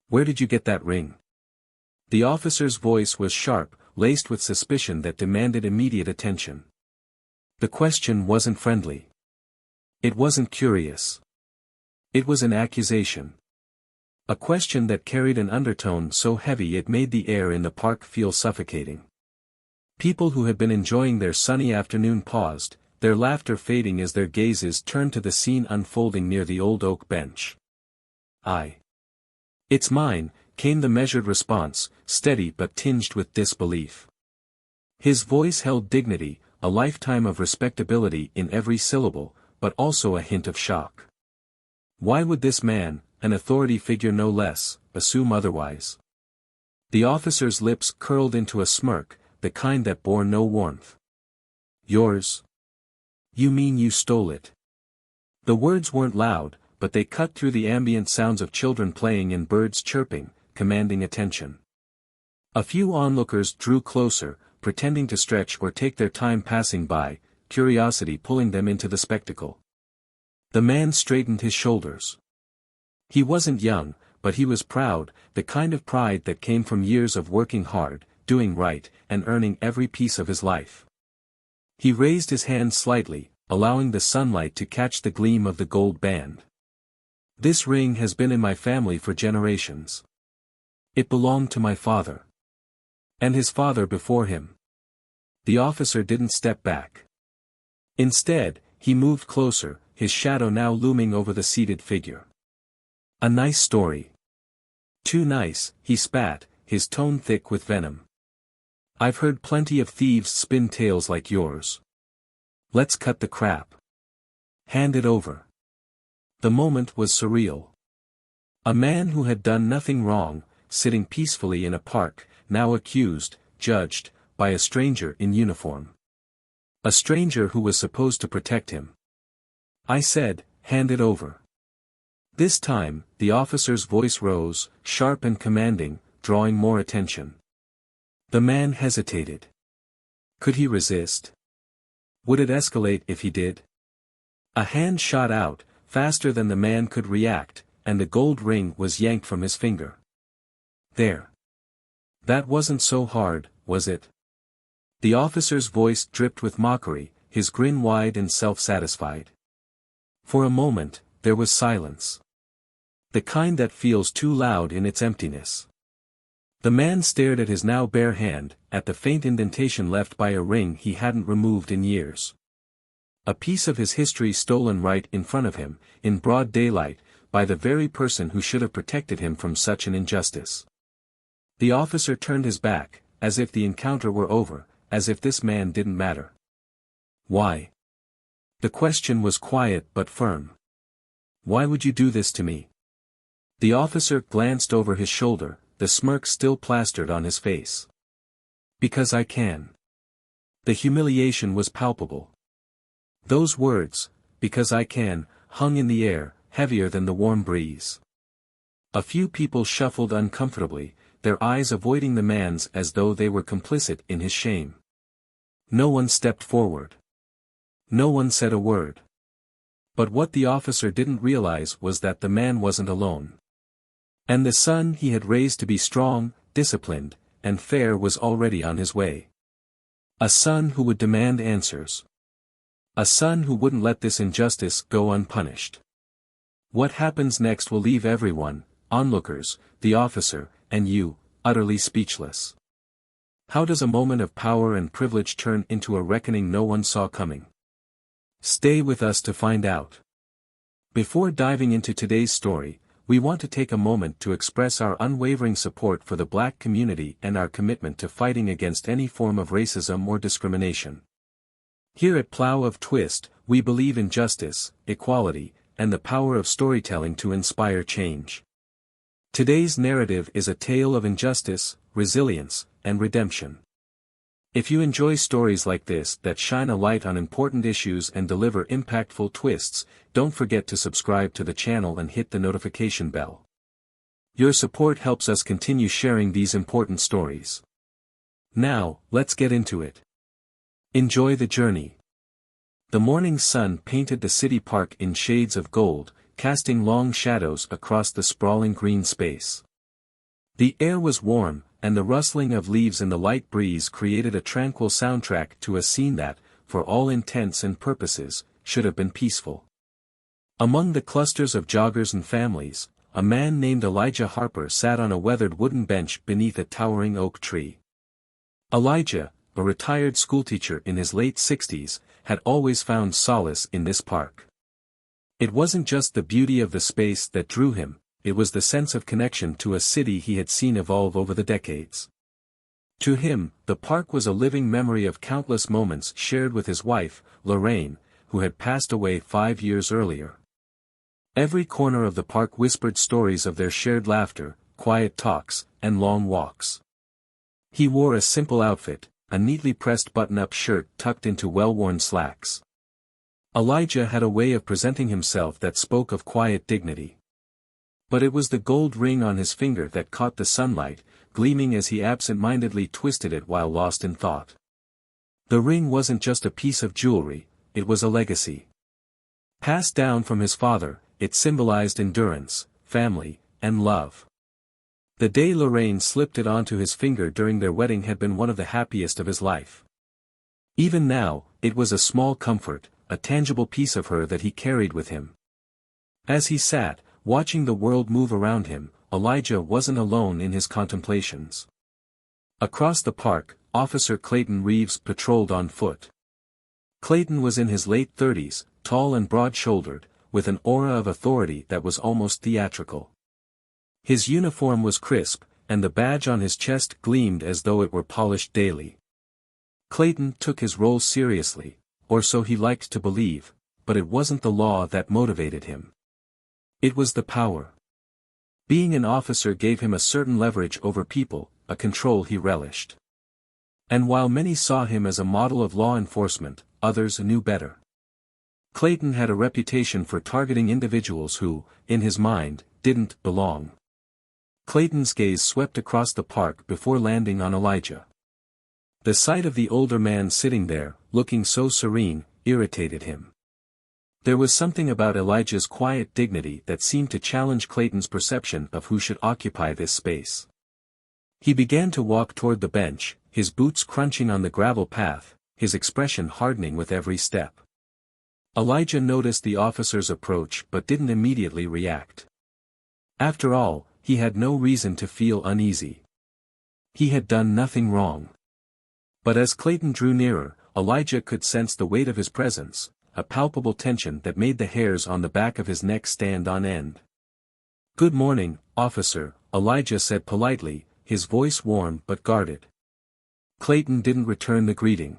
Where did you get that ring? The officer's voice was sharp, laced with suspicion that demanded immediate attention. The question wasn't friendly. It wasn't curious. It was an accusation. A question that carried an undertone so heavy it made the air in the park feel suffocating. People who had been enjoying their sunny afternoon paused, their laughter fading as their gazes turned to the scene unfolding near the old oak bench. It's mine, came the measured response, steady but tinged with disbelief. His voice held dignity, a lifetime of respectability in every syllable, but also a hint of shock. Why would this man, an authority figure no less, assume otherwise? The officer's lips curled into a smirk, the kind that bore no warmth. Yours? You mean you stole it? The words weren't loud, but they cut through the ambient sounds of children playing and birds chirping, commanding attention. A few onlookers drew closer, pretending to stretch or take their time passing by, curiosity pulling them into the spectacle. The man straightened his shoulders. He wasn't young, but he was proud, the kind of pride that came from years of working hard, doing right, and earning every piece of his life. He raised his hand slightly, allowing the sunlight to catch the gleam of the gold band. This ring has been in my family for generations. It belonged to my father. And his father before him. The officer didn't step back. Instead, he moved closer, his shadow now looming over the seated figure. A nice story. Too nice, he spat, his tone thick with venom. I've heard plenty of thieves spin tales like yours. Let's cut the crap. Hand it over. The moment was surreal. A man who had done nothing wrong, sitting peacefully in a park, now accused, judged, by a stranger in uniform. A stranger who was supposed to protect him. I said, hand it over. This time, the officer's voice rose, sharp and commanding, drawing more attention. The man hesitated. Could he resist? Would it escalate if he did? A hand shot out, faster than the man could react, and the gold ring was yanked from his finger. There. That wasn't so hard, was it? The officer's voice dripped with mockery, his grin wide and self-satisfied. For a moment, there was silence. The kind that feels too loud in its emptiness. The man stared at his now bare hand, at the faint indentation left by a ring he hadn't removed in years. A piece of his history stolen right in front of him, in broad daylight, by the very person who should have protected him from such an injustice. The officer turned his back, as if the encounter were over, as if this man didn't matter. Why? The question was quiet but firm. Why would you do this to me? The officer glanced over his shoulder, the smirk still plastered on his face. Because I can. The humiliation was palpable. Those words, because I can, hung in the air, heavier than the warm breeze. A few people shuffled uncomfortably, their eyes avoiding the man's as though they were complicit in his shame. No one stepped forward. No one said a word. But what the officer didn't realize was that the man wasn't alone. And the son he had raised to be strong, disciplined, and fair was already on his way. A son who would demand answers. A son who wouldn't let this injustice go unpunished. What happens next will leave everyone, onlookers, the officer, and you, utterly speechless. How does a moment of power and privilege turn into a reckoning no one saw coming? Stay with us to find out. Before diving into today's story, we want to take a moment to express our unwavering support for the Black community and our commitment to fighting against any form of racism or discrimination. Here at Plow of Twist, we believe in justice, equality, and the power of storytelling to inspire change. Today's narrative is a tale of injustice, resilience, and redemption. If you enjoy stories like this that shine a light on important issues and deliver impactful twists, don't forget to subscribe to the channel and hit the notification bell. Your support helps us continue sharing these important stories. Now, let's get into it. Enjoy the journey. The morning sun painted the city park in shades of gold, casting long shadows across the sprawling green space. The air was warm, and the rustling of leaves in the light breeze created a tranquil soundtrack to a scene that, for all intents and purposes, should have been peaceful. Among the clusters of joggers and families, a man named Elijah Harper sat on a weathered wooden bench beneath a towering oak tree. Elijah, a retired schoolteacher in his late 60s, had always found solace in this park. It wasn't just the beauty of the space that drew him, it was the sense of connection to a city he had seen evolve over the decades. To him, the park was a living memory of countless moments shared with his wife, Lorraine, who had passed away 5 years earlier. Every corner of the park whispered stories of their shared laughter, quiet talks, and long walks. He wore a simple outfit, a neatly pressed button-up shirt tucked into well-worn slacks. Elijah had a way of presenting himself that spoke of quiet dignity. But it was the gold ring on his finger that caught the sunlight, gleaming as he absent-mindedly twisted it while lost in thought. The ring wasn't just a piece of jewelry, it was a legacy. Passed down from his father, it symbolized endurance, family, and love. The day Lorraine slipped it onto his finger during their wedding had been one of the happiest of his life. Even now, it was a small comfort, a tangible piece of her that he carried with him. As he sat, watching the world move around him, Elijah wasn't alone in his contemplations. Across the park, Officer Clayton Reeves patrolled on foot. Clayton was in his late 30s, tall and broad-shouldered, with an aura of authority that was almost theatrical. His uniform was crisp, and the badge on his chest gleamed as though it were polished daily. Clayton took his role seriously, or so he liked to believe, but it wasn't the law that motivated him. It was the power. Being an officer gave him a certain leverage over people, a control he relished. And while many saw him as a model of law enforcement, others knew better. Clayton had a reputation for targeting individuals who, in his mind, didn't belong. Clayton's gaze swept across the park before landing on Elijah. The sight of the older man sitting there, looking so serene, irritated him. There was something about Elijah's quiet dignity that seemed to challenge Clayton's perception of who should occupy this space. He began to walk toward the bench, his boots crunching on the gravel path, his expression hardening with every step. Elijah noticed the officer's approach but didn't immediately react. After all, he had no reason to feel uneasy. He had done nothing wrong. But as Clayton drew nearer, Elijah could sense the weight of his presence, a palpable tension that made the hairs on the back of his neck stand on end. "Good morning, officer," Elijah said politely, his voice warm but guarded. Clayton didn't return the greeting.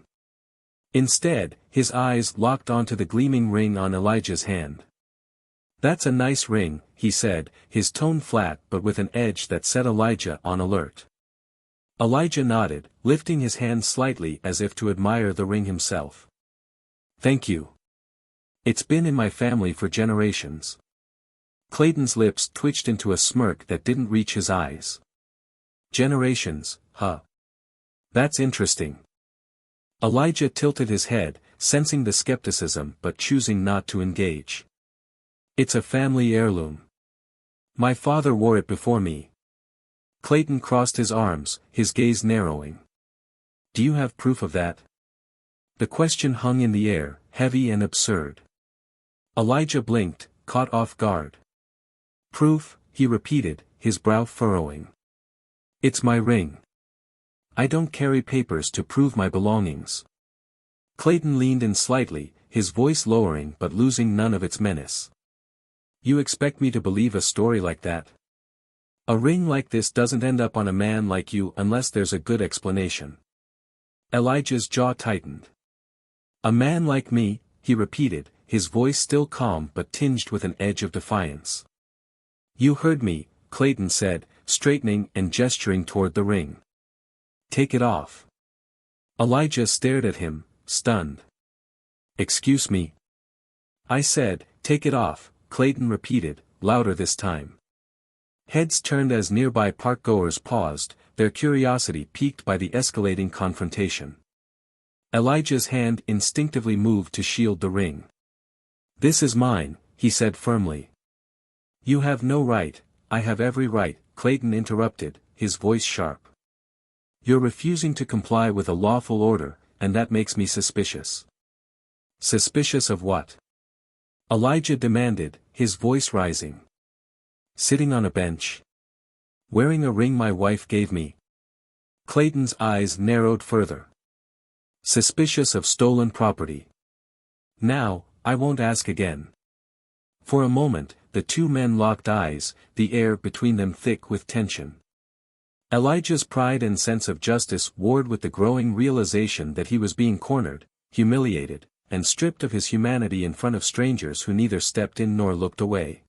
Instead, his eyes locked onto the gleaming ring on Elijah's hand. "That's a nice ring," he said, his tone flat but with an edge that set Elijah on alert. Elijah nodded, lifting his hand slightly as if to admire the ring himself. "Thank you. It's been in my family for generations." Clayton's lips twitched into a smirk that didn't reach his eyes. "Generations, huh? That's interesting." Elijah tilted his head, sensing the skepticism but choosing not to engage. "It's a family heirloom. My father wore it before me." Clayton crossed his arms, his gaze narrowing. "Do you have proof of that?" The question hung in the air, heavy and absurd. Elijah blinked, caught off guard. "Proof," he repeated, his brow furrowing. "It's my ring. I don't carry papers to prove my belongings." Clayton leaned in slightly, his voice lowering but losing none of its menace. "You expect me to believe a story like that? A ring like this doesn't end up on a man like you unless there's a good explanation." Elijah's jaw tightened. "A man like me," he repeated, his voice still calm but tinged with an edge of defiance. "You heard me," Clayton said, straightening and gesturing toward the ring. "Take it off." Elijah stared at him, stunned. "Excuse me?" "I said, take it off," Clayton repeated, louder this time. Heads turned as nearby parkgoers paused, their curiosity piqued by the escalating confrontation. Elijah's hand instinctively moved to shield the ring. "This is mine," he said firmly. "You have no right." "I have every right," Clayton interrupted, his voice sharp. "You're refusing to comply with a lawful order, and that makes me suspicious." "Suspicious of what?" Elijah demanded, his voice rising. "Sitting on a bench. Wearing a ring my wife gave me." Clayton's eyes narrowed further. "Suspicious of stolen property." "Now, I won't ask again." For a moment, the two men locked eyes, the air between them thick with tension. Elijah's pride and sense of justice warred with the growing realization that he was being cornered, humiliated, and stripped of his humanity in front of strangers who neither stepped in nor looked away.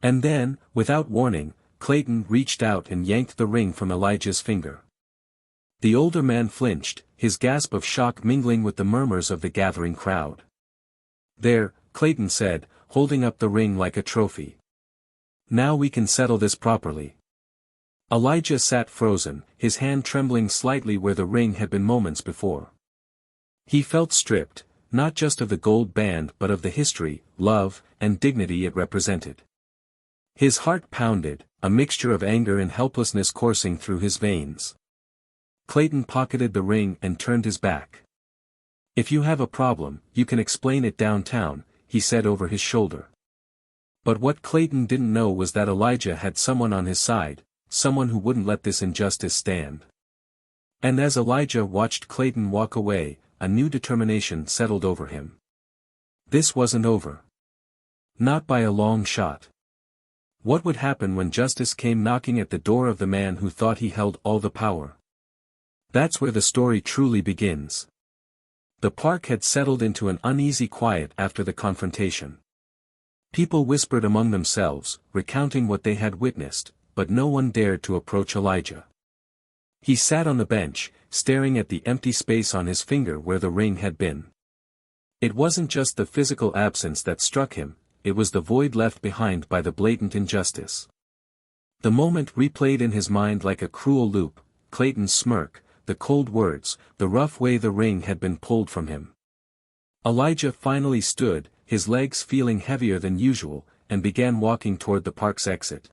And then, without warning, Clayton reached out and yanked the ring from Elijah's finger. The older man flinched, his gasp of shock mingling with the murmurs of the gathering crowd. "There," Clayton said, holding up the ring like a trophy. "Now we can settle this properly." Elijah sat frozen, his hand trembling slightly where the ring had been moments before. He felt stripped, not just of the gold band but of the history, love, and dignity it represented. His heart pounded, a mixture of anger and helplessness coursing through his veins. Clayton pocketed the ring and turned his back. "If you have a problem, you can explain it downtown," he said over his shoulder. But what Clayton didn't know was that Elijah had someone on his side, someone who wouldn't let this injustice stand. And as Elijah watched Clayton walk away, a new determination settled over him. This wasn't over. Not by a long shot. What would happen when justice came knocking at the door of the man who thought he held all the power? That's where the story truly begins. The park had settled into an uneasy quiet after the confrontation. People whispered among themselves, recounting what they had witnessed, but no one dared to approach Elijah. He sat on the bench, staring at the empty space on his finger where the ring had been. It wasn't just the physical absence that struck him, it was the void left behind by the blatant injustice. The moment replayed in his mind like a cruel loop, Clayton's smirk, the cold words, the rough way the ring had been pulled from him. Elijah finally stood, his legs feeling heavier than usual, and began walking toward the park's exit.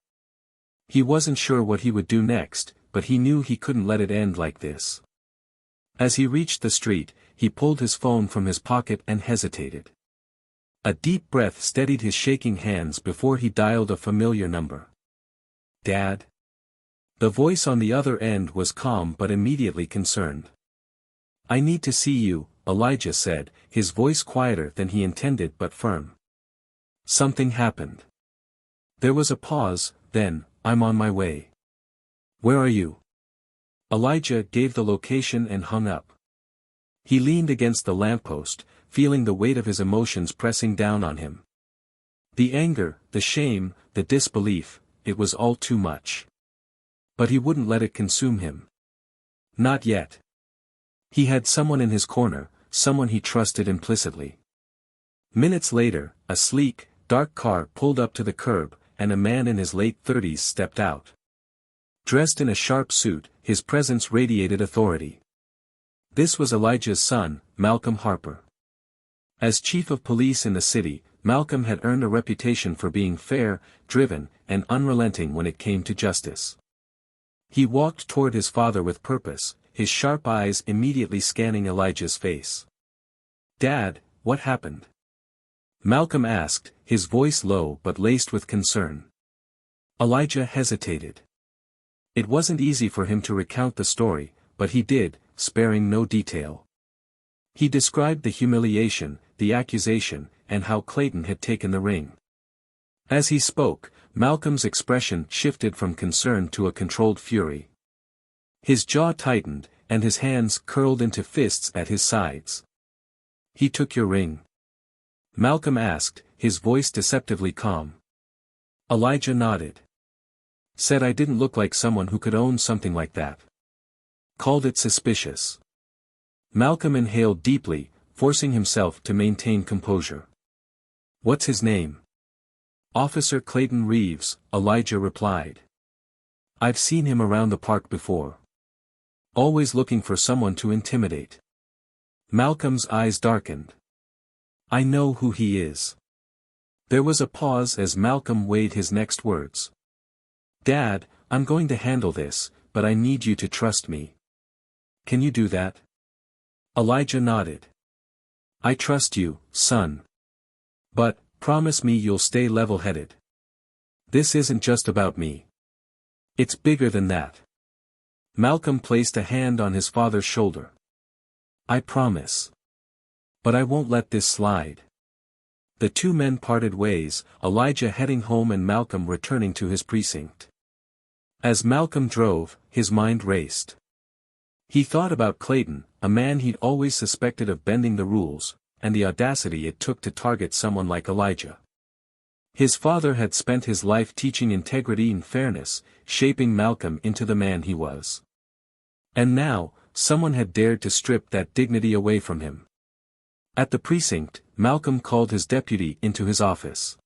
He wasn't sure what he would do next, but he knew he couldn't let it end like this. As he reached the street, he pulled his phone from his pocket and hesitated. A deep breath steadied his shaking hands before he dialed a familiar number. "Dad?" The voice on the other end was calm but immediately concerned. "I need to see you," Elijah said, his voice quieter than he intended but firm. "Something happened." There was a pause, then, "I'm on my way." "Where are you?" Elijah gave the location and hung up. He leaned against the lamppost, feeling the weight of his emotions pressing down on him. The anger, the shame, the disbelief, it was all too much. But he wouldn't let it consume him. Not yet. He had someone in his corner, someone he trusted implicitly. Minutes later, a sleek, dark car pulled up to the curb, and a man in his late 30s stepped out. Dressed in a sharp suit, his presence radiated authority. This was Elijah's son, Malcolm Harper. As chief of police in the city, Malcolm had earned a reputation for being fair, driven, and unrelenting when it came to justice. He walked toward his father with purpose, his sharp eyes immediately scanning Elijah's face. "Dad, what happened?" Malcolm asked, his voice low but laced with concern. Elijah hesitated. It wasn't easy for him to recount the story, but he did, sparing no detail. He described the humiliation, the accusation, and how Clayton had taken the ring. As he spoke, Malcolm's expression shifted from concern to a controlled fury. His jaw tightened, and his hands curled into fists at his sides. "He took your ring?" Malcolm asked, his voice deceptively calm. Elijah nodded. "Said I didn't look like someone who could own something like that. Called it suspicious." Malcolm inhaled deeply, forcing himself to maintain composure. "What's his name?" "Officer Clayton Reeves," Elijah replied. "I've seen him around the park before. Always looking for someone to intimidate." Malcolm's eyes darkened. "I know who he is." There was a pause as Malcolm weighed his next words. "Dad, I'm going to handle this, but I need you to trust me. Can you do that? Elijah nodded. I trust you, son. But, promise me you'll stay level-headed. This isn't just about me. It's bigger than that. Malcolm placed a hand on his father's shoulder. I promise. But I won't let this slide. The two men parted ways, Elijah heading home and Malcolm returning to his precinct. As Malcolm drove, his mind raced. He thought about Clayton, a man he'd always suspected of bending the rules, and the audacity it took to target someone like Elijah. His father had spent his life teaching integrity and fairness, shaping Malcolm into the man he was. And now, someone had dared to strip that dignity away from him. At the precinct, Malcolm called his deputy into his office.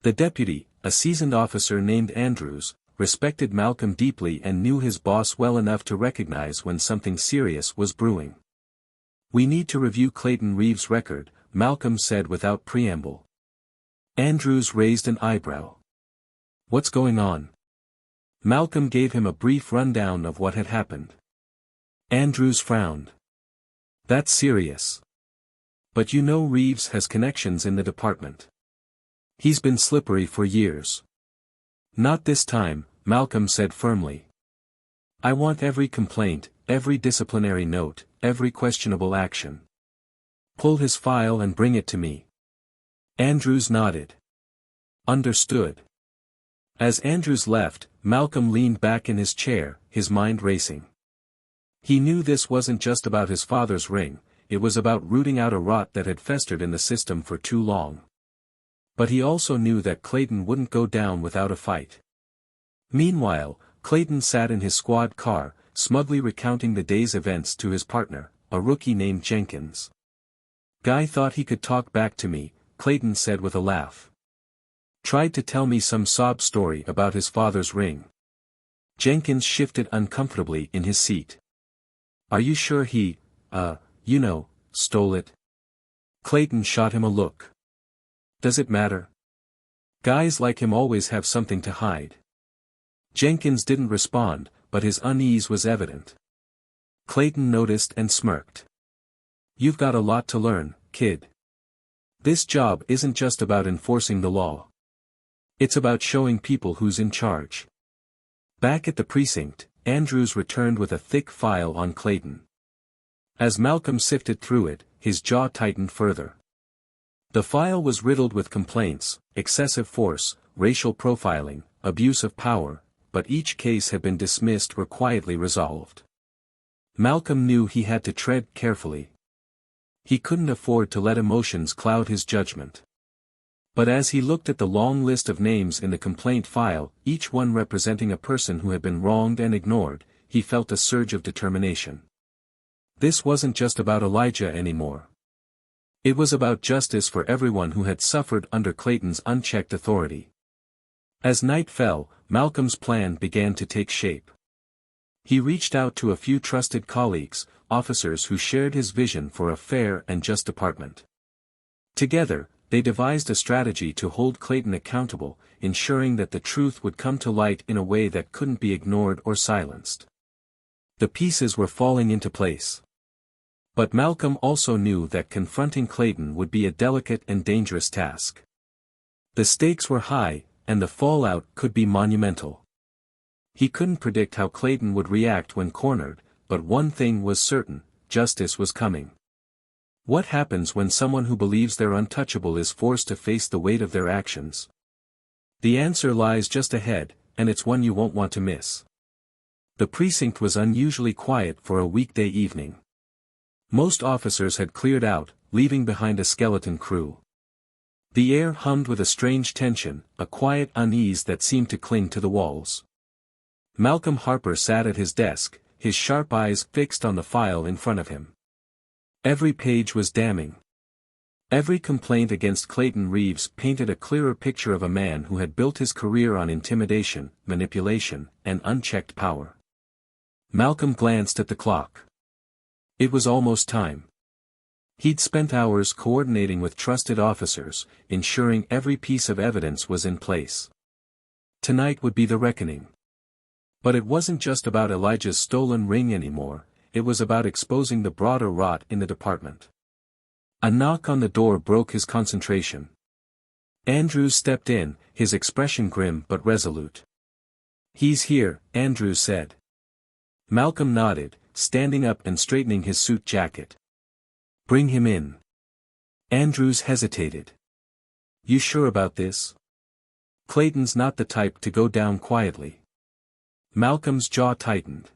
The deputy, a seasoned officer named Andrews, respected Malcolm deeply and knew his boss well enough to recognize when something serious was brewing. We need to review Clayton Reeves' record, Malcolm said without preamble. Andrews raised an eyebrow. What's going on? Malcolm gave him a brief rundown of what had happened. Andrews frowned. That's serious. But you know Reeves has connections in the department. He's been slippery for years. Not this time, Malcolm said firmly. I want every complaint, every disciplinary note, every questionable action. Pull his file and bring it to me. Andrews nodded. Understood. As Andrews left, Malcolm leaned back in his chair, his mind racing. He knew this wasn't just about his father's ring, it was about rooting out a rot that had festered in the system for too long. But he also knew that Clayton wouldn't go down without a fight. Meanwhile, Clayton sat in his squad car, smugly recounting the day's events to his partner, a rookie named Jenkins. Guy thought he could talk back to me, Clayton said with a laugh. Tried to tell me some sob story about his father's ring. Jenkins shifted uncomfortably in his seat. Are you sure he, stole it? Clayton shot him a look. Does it matter? Guys like him always have something to hide. Jenkins didn't respond, but his unease was evident. Clayton noticed and smirked. You've got a lot to learn, kid. This job isn't just about enforcing the law. It's about showing people who's in charge. Back at the precinct, Andrews returned with a thick file on Clayton. As Malcolm sifted through it, his jaw tightened further. The file was riddled with complaints, excessive force, racial profiling, abuse of power, but each case had been dismissed or quietly resolved. Malcolm knew he had to tread carefully. He couldn't afford to let emotions cloud his judgment. But as he looked at the long list of names in the complaint file, each one representing a person who had been wronged and ignored, he felt a surge of determination. This wasn't just about Elijah anymore. It was about justice for everyone who had suffered under Clayton's unchecked authority. As night fell, Malcolm's plan began to take shape. He reached out to a few trusted colleagues, officers who shared his vision for a fair and just department. Together, they devised a strategy to hold Clayton accountable, ensuring that the truth would come to light in a way that couldn't be ignored or silenced. The pieces were falling into place. But Malcolm also knew that confronting Clayton would be a delicate and dangerous task. The stakes were high, and the fallout could be monumental. He couldn't predict how Clayton would react when cornered, but one thing was certain, justice was coming. What happens when someone who believes they're untouchable is forced to face the weight of their actions? The answer lies just ahead, and it's one you won't want to miss. The precinct was unusually quiet for a weekday evening. Most officers had cleared out, leaving behind a skeleton crew. The air hummed with a strange tension, a quiet unease that seemed to cling to the walls. Malcolm Harper sat at his desk, his sharp eyes fixed on the file in front of him. Every page was damning. Every complaint against Clayton Reeves painted a clearer picture of a man who had built his career on intimidation, manipulation, and unchecked power. Malcolm glanced at the clock. It was almost time. He'd spent hours coordinating with trusted officers, ensuring every piece of evidence was in place. Tonight would be the reckoning. But it wasn't just about Elijah's stolen ring anymore, it was about exposing the broader rot in the department. A knock on the door broke his concentration. Andrews stepped in, his expression grim but resolute. "He's here," Andrews said. Malcolm nodded, standing up and straightening his suit jacket. "Bring him in." Andrews hesitated. "You sure about this? Clayton's not the type to go down quietly." Malcolm's jaw tightened.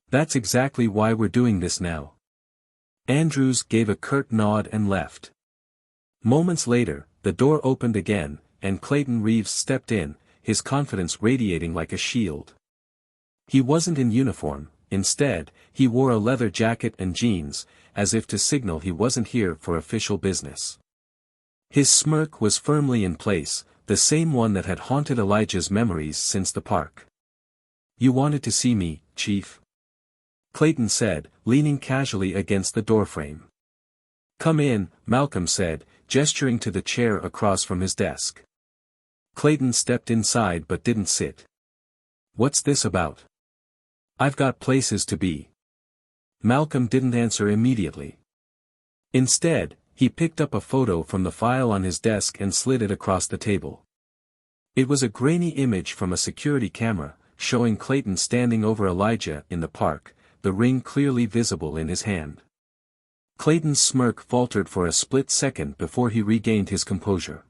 "That's exactly why we're doing this now." Andrews gave a curt nod and left. Moments later, the door opened again, and Clayton Reeves stepped in, his confidence radiating like a shield. He wasn't in uniform, instead, he wore a leather jacket and jeans, as if to signal he wasn't here for official business. His smirk was firmly in place, the same one that had haunted Elijah's memories since the park. "You wanted to see me, Chief?" Clayton said, leaning casually against the doorframe. "Come in," Malcolm said, gesturing to the chair across from his desk. Clayton stepped inside but didn't sit. "What's this about?" "I've got places to be." Malcolm didn't answer immediately. Instead, he picked up a photo from the file on his desk and slid it across the table. It was a grainy image from a security camera, showing Clayton standing over Elijah in the park, the ring clearly visible in his hand. Clayton's smirk faltered for a split second before he regained his composure.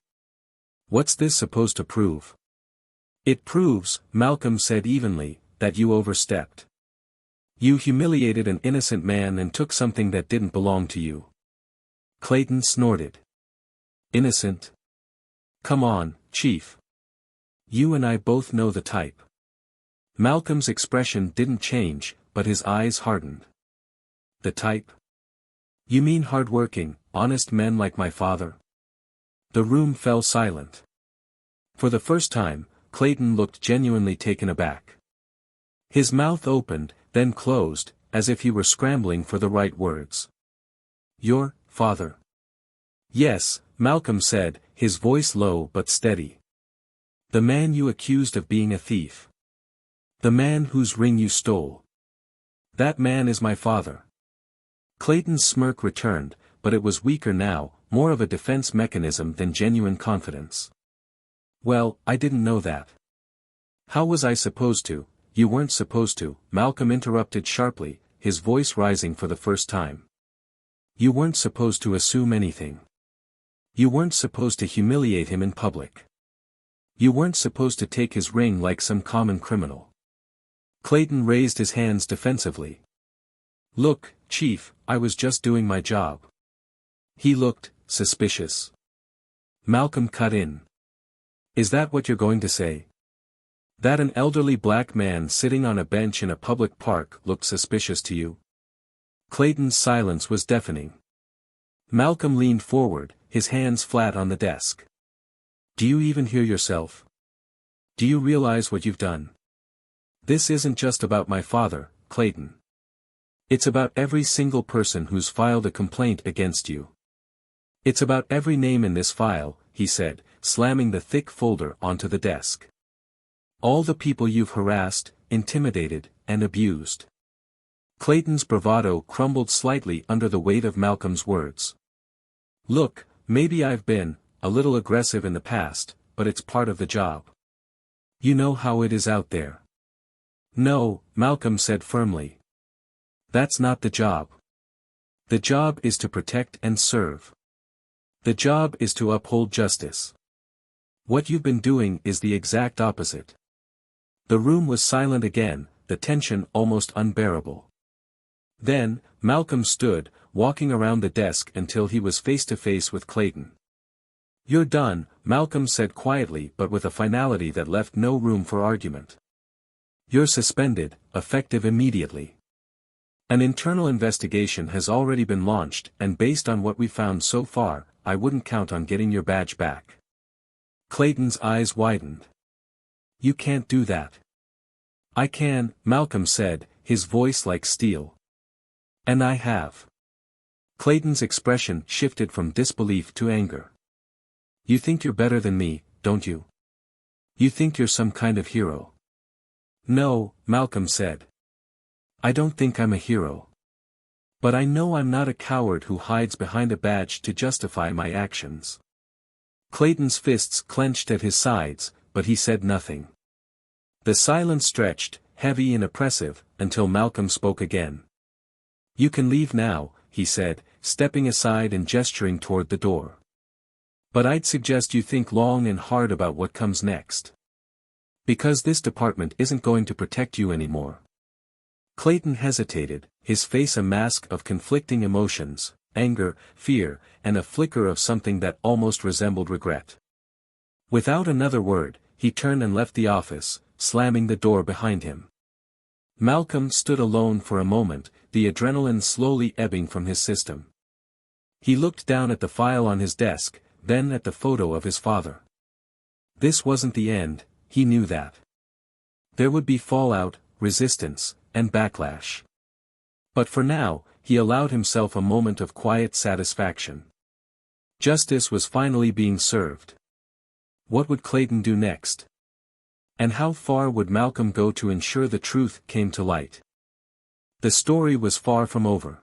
"What's this supposed to prove?" "It proves," Malcolm said evenly, "that you overstepped. You humiliated an innocent man and took something that didn't belong to you." Clayton snorted. "Innocent? Come on, Chief. You and I both know the type." Malcolm's expression didn't change, but his eyes hardened. "The type? You mean hard-working, honest men like my father?" The room fell silent. For the first time, Clayton looked genuinely taken aback. His mouth opened, then closed, as if he were scrambling for the right words. "Your father?" "Yes," Malcolm said, his voice low but steady. "The man you accused of being a thief. The man whose ring you stole. That man is my father." Clayton's smirk returned, but it was weaker now, more of a defense mechanism than genuine confidence. "Well, I didn't know that." "How was I supposed to?" "You weren't supposed to," Malcolm interrupted sharply, his voice rising for the first time. "You weren't supposed to assume anything. You weren't supposed to humiliate him in public. You weren't supposed to take his ring like some common criminal." Clayton raised his hands defensively. "Look, Chief, I was just doing my job." He looked suspicious. Malcolm cut in. "Is that what you're going to say? That an elderly black man sitting on a bench in a public park looked suspicious to you?" Clayton's silence was deafening. Malcolm leaned forward, his hands flat on the desk. "Do you even hear yourself? Do you realize what you've done? This isn't just about my father, Clayton. It's about every single person who's filed a complaint against you. It's about every name in this file," he said, slamming the thick folder onto the desk. "All the people you've harassed, intimidated, and abused." Clayton's bravado crumbled slightly under the weight of Malcolm's words. "Look, maybe I've been a little aggressive in the past, but it's part of the job. You know how it is out there." "No," Malcolm said firmly. "That's not the job. The job is to protect and serve. The job is to uphold justice. What you've been doing is the exact opposite." The room was silent again, the tension almost unbearable. Then, Malcolm stood, walking around the desk until he was face to face with Clayton. "You're done," Malcolm said quietly but with a finality that left no room for argument. "You're suspended, effective immediately. An internal investigation has already been launched, and based on what we found so far, I wouldn't count on getting your badge back." Clayton's eyes widened. "You can't do that." "I can," Malcolm said, his voice like steel. "And I have." Clayton's expression shifted from disbelief to anger. "You think you're better than me, don't you? You think you're some kind of hero. No, Malcolm said. I don't think I'm a hero. But I know I'm not a coward who hides behind a badge to justify my actions. Clayton's fists clenched at his sides, but he said nothing. The silence stretched, heavy and oppressive, until Malcolm spoke again. You can leave now, he said, stepping aside and gesturing toward the door. But I'd suggest you think long and hard about what comes next. Because this department isn't going to protect you anymore. Clayton hesitated, his face a mask of conflicting emotions, anger, fear, and a flicker of something that almost resembled regret. Without another word, he turned and left the office, slamming the door behind him. Malcolm stood alone for a moment, the adrenaline slowly ebbing from his system. He looked down at the file on his desk, then at the photo of his father. This wasn't the end, he knew that. There would be fallout, resistance, and backlash. But for now, he allowed himself a moment of quiet satisfaction. Justice was finally being served. What would Clayton do next? And how far would Malcolm go to ensure the truth came to light? The story was far from over.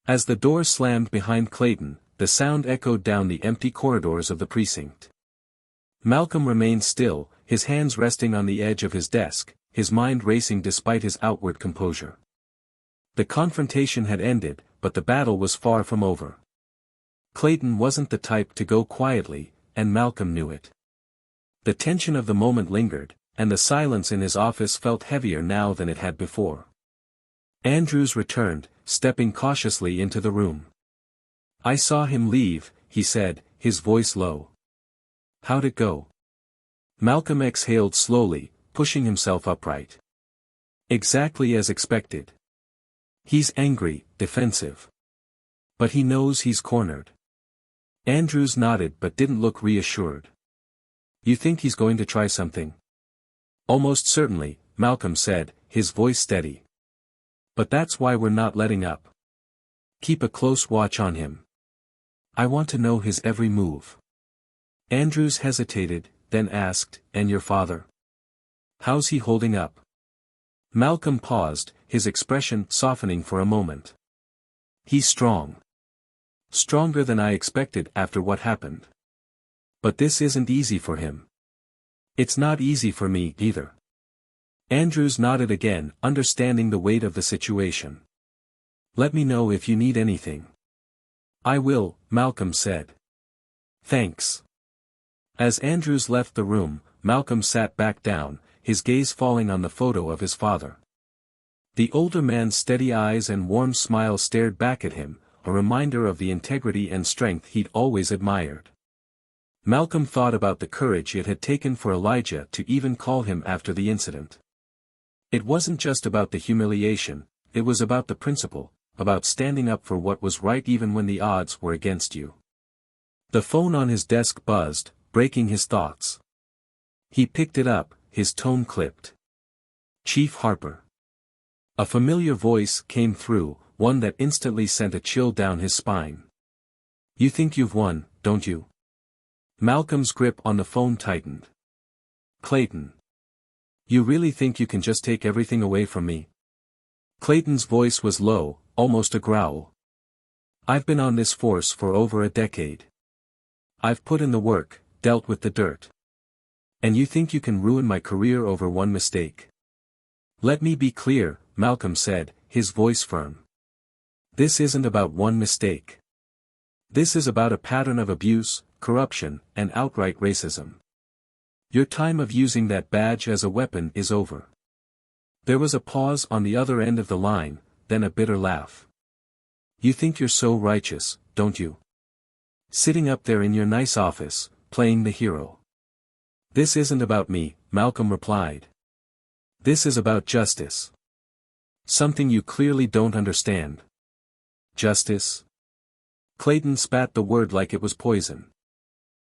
As the door slammed behind Clayton, the sound echoed down the empty corridors of the precinct. Malcolm remained still, his hands resting on the edge of his desk, his mind racing despite his outward composure. The confrontation had ended, but the battle was far from over. Clayton wasn't the type to go quietly, and Malcolm knew it. The tension of the moment lingered, and the silence in his office felt heavier now than it had before. Andrews returned, stepping cautiously into the room. I saw him leave, he said, his voice low. How'd it go? Malcolm exhaled slowly, pushing himself upright. Exactly as expected. He's angry, defensive. But he knows he's cornered. Andrews nodded but didn't look reassured. You think he's going to try something? Almost certainly, Malcolm said, his voice steady. But that's why we're not letting up. Keep a close watch on him. I want to know his every move. Andrews hesitated, then asked, and your father? How's he holding up? Malcolm paused, his expression softening for a moment. He's strong. Stronger than I expected after what happened. But this isn't easy for him. It's not easy for me either. Andrews nodded again, understanding the weight of the situation. Let me know if you need anything. I will, Malcolm said. Thanks. As Andrews left the room, Malcolm sat back down, his gaze falling on the photo of his father. The older man's steady eyes and warm smile stared back at him, a reminder of the integrity and strength he'd always admired. Malcolm thought about the courage it had taken for Elijah to even call him after the incident. It wasn't just about the humiliation, it was about the principle, about standing up for what was right even when the odds were against you. The phone on his desk buzzed, breaking his thoughts. He picked it up, his tone clipped. Chief Harper. A familiar voice came through, one that instantly sent a chill down his spine. You think you've won, don't you? Malcolm's grip on the phone tightened. Clayton. You really think you can just take everything away from me? Clayton's voice was low, almost a growl. I've been on this force for over a decade. I've put in the work, dealt with the dirt. And you think you can ruin my career over one mistake? Let me be clear, Malcolm said, his voice firm. This isn't about one mistake. This is about a pattern of abuse, corruption, and outright racism. Your time of using that badge as a weapon is over. There was a pause on the other end of the line, then a bitter laugh. You think you're so righteous, don't you? Sitting up there in your nice office, playing the hero. This isn't about me, Malcolm replied. This is about justice. Something you clearly don't understand. Justice? Clayton spat the word like it was poison.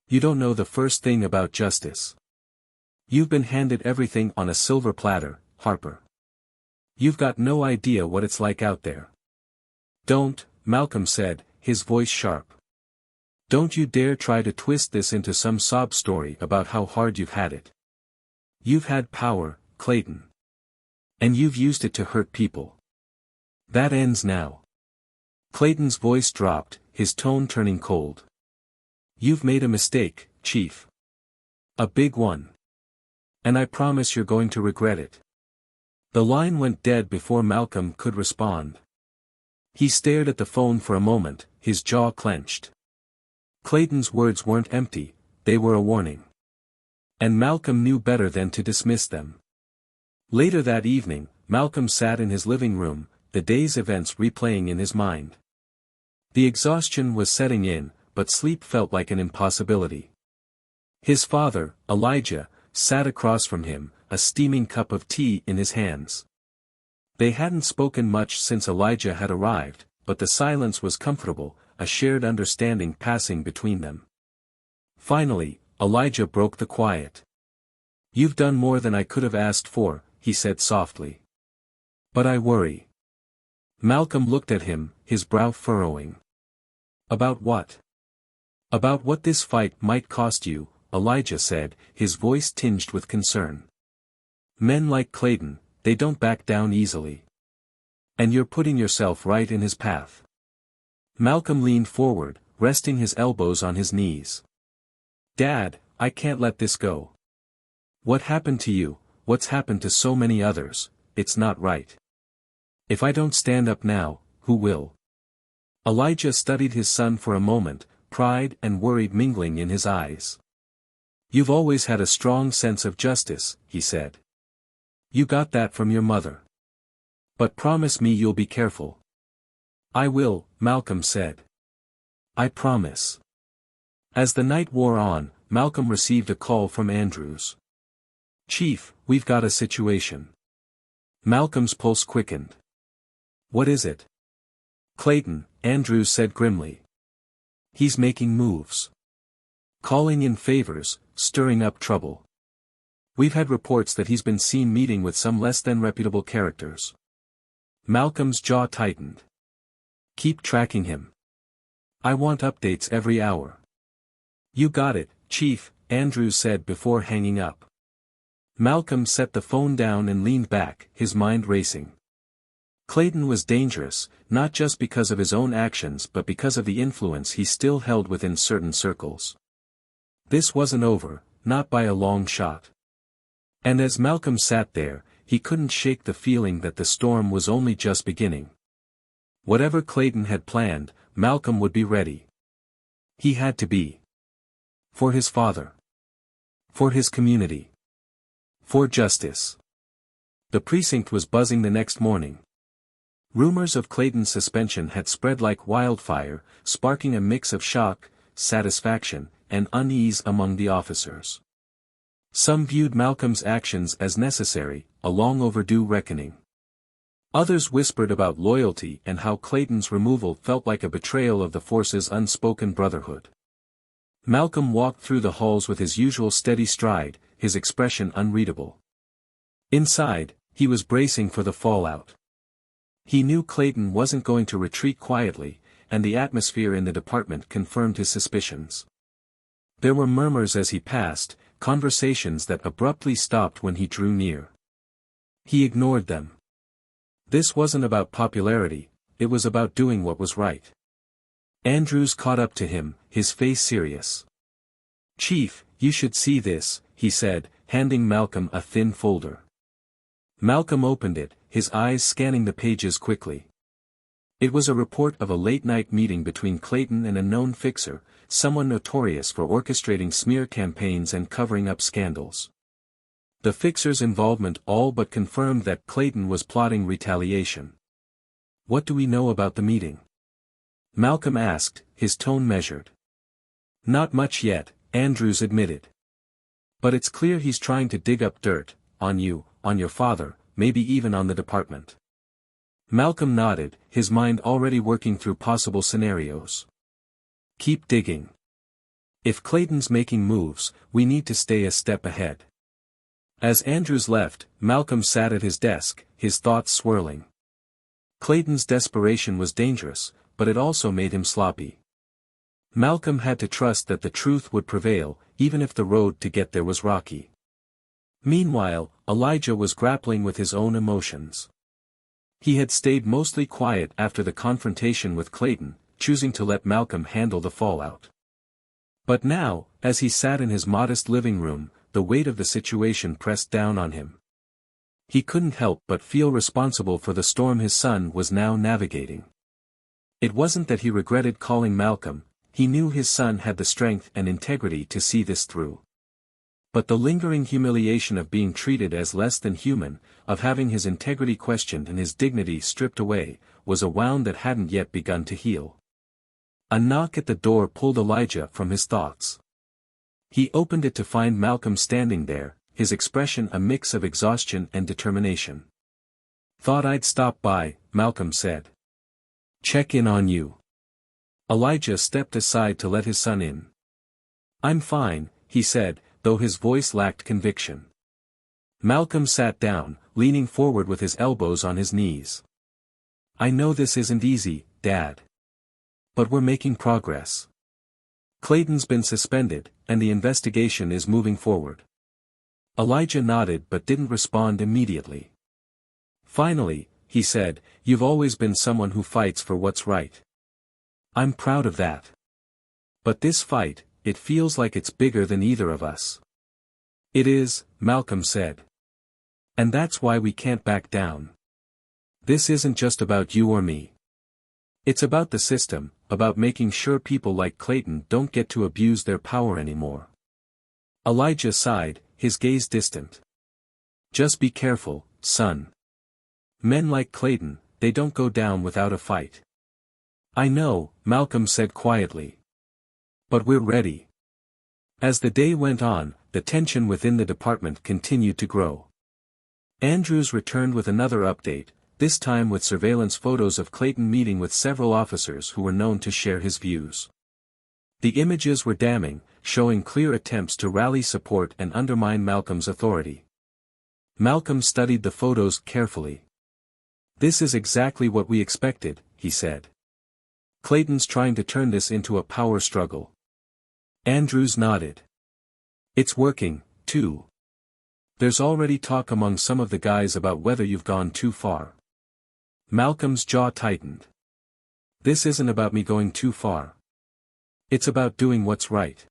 You don't know the first thing about justice. You've been handed everything on a silver platter, Harper. You've got no idea what it's like out there. Don't, Malcolm said, his voice sharp. Don't you dare try to twist this into some sob story about how hard you've had it. You've had power, Clayton. And you've used it to hurt people. That ends now. Clayton's voice dropped, his tone turning cold. You've made a mistake, Chief. A big one. And I promise you're going to regret it. The line went dead before Malcolm could respond. He stared at the phone for a moment, his jaw clenched. Clayton's words weren't empty, they were a warning. And Malcolm knew better than to dismiss them. Later that evening, Malcolm sat in his living room, the day's events replaying in his mind. The exhaustion was setting in, but sleep felt like an impossibility. His father, Elijah, sat across from him, a steaming cup of tea in his hands. They hadn't spoken much since Elijah had arrived, but the silence was comfortable, a shared understanding passing between them. Finally, Elijah broke the quiet. You've done more than I could have asked for, he said softly. But I worry. Malcolm looked at him, his brow furrowing. About what? About what this fight might cost you, Elijah said, his voice tinged with concern. Men like Clayton, they don't back down easily. And you're putting yourself right in his path. Malcolm leaned forward, resting his elbows on his knees. Dad, I can't let this go. What happened to you, what's happened to so many others, it's not right. If I don't stand up now, who will? Elijah studied his son for a moment, pride and worry mingling in his eyes. You've always had a strong sense of justice, he said. You got that from your mother. But promise me you'll be careful. I will, Malcolm said. I promise. As the night wore on, Malcolm received a call from Andrews. Chief, we've got a situation. Malcolm's pulse quickened. What is it? Clayton, Andrews said grimly. He's making moves. Calling in favors, stirring up trouble. We've had reports that he's been seen meeting with some less than reputable characters. Malcolm's jaw tightened. Keep tracking him. I want updates every hour. You got it, Chief, Andrews said before hanging up. Malcolm set the phone down and leaned back, his mind racing. Clayton was dangerous, not just because of his own actions but because of the influence he still held within certain circles. This wasn't over, not by a long shot. And as Malcolm sat there, he couldn't shake the feeling that the storm was only just beginning. Whatever Clayton had planned, Malcolm would be ready. He had to be. For his father. For his community. For justice. The precinct was buzzing the next morning. Rumors of Clayton's suspension had spread like wildfire, sparking a mix of shock, satisfaction, and unease among the officers. Some viewed Malcolm's actions as necessary, a long overdue reckoning. Others whispered about loyalty and how Clayton's removal felt like a betrayal of the force's unspoken brotherhood. Malcolm walked through the halls with his usual steady stride, his expression unreadable. Inside, he was bracing for the fallout. He knew Clayton wasn't going to retreat quietly, and the atmosphere in the department confirmed his suspicions. There were murmurs as he passed, conversations that abruptly stopped when he drew near. He ignored them. This wasn't about popularity, it was about doing what was right. Andrews caught up to him, his face serious. Chief, you should see this, he said, handing Malcolm a thin folder. Malcolm opened it, his eyes scanning the pages quickly. It was a report of a late-night meeting between Clayton and a known fixer, someone notorious for orchestrating smear campaigns and covering up scandals. The fixer's involvement all but confirmed that Clayton was plotting retaliation. What do we know about the meeting? Malcolm asked, his tone measured. Not much yet, Andrews admitted. But it's clear he's trying to dig up dirt, on you, on your father, maybe even on the department. Malcolm nodded, his mind already working through possible scenarios. Keep digging. If Clayton's making moves, we need to stay a step ahead. As Andrews left, Malcolm sat at his desk, his thoughts swirling. Clayton's desperation was dangerous, but it also made him sloppy. Malcolm had to trust that the truth would prevail, even if the road to get there was rocky. Meanwhile, Elijah was grappling with his own emotions. He had stayed mostly quiet after the confrontation with Clayton, choosing to let Malcolm handle the fallout. But now, as he sat in his modest living room, the weight of the situation pressed down on him. He couldn't help but feel responsible for the storm his son was now navigating. It wasn't that he regretted calling Malcolm, he knew his son had the strength and integrity to see this through. But the lingering humiliation of being treated as less than human, of having his integrity questioned and his dignity stripped away, was a wound that hadn't yet begun to heal. A knock at the door pulled Elijah from his thoughts. He opened it to find Malcolm standing there, his expression a mix of exhaustion and determination. "Thought I'd stop by," Malcolm said. "Check in on you." Elijah stepped aside to let his son in. "I'm fine," he said, though his voice lacked conviction. Malcolm sat down, leaning forward with his elbows on his knees. "I know this isn't easy, Dad. But we're making progress. Clayton's been suspended, and the investigation is moving forward." Elijah nodded but didn't respond immediately. Finally, he said, "You've always been someone who fights for what's right. I'm proud of that. But this fight, it feels like it's bigger than either of us." "It is," Malcolm said. "And that's why we can't back down. This isn't just about you or me. It's about the system, about making sure people like Clayton don't get to abuse their power anymore." Elijah sighed, his gaze distant. "Just be careful, son. Men like Clayton, they don't go down without a fight." "I know," Malcolm said quietly. "But we're ready." As the day went on, the tension within the department continued to grow. Andrews returned with another update, this time with surveillance photos of Clayton meeting with several officers who were known to share his views. The images were damning, showing clear attempts to rally support and undermine Malcolm's authority. Malcolm studied the photos carefully. "This is exactly what we expected," he said. "Clayton's trying to turn this into a power struggle." Andrews nodded. "It's working, too. There's already talk among some of the guys about whether you've gone too far." Malcolm's jaw tightened. "This isn't about me going too far. It's about doing what's right.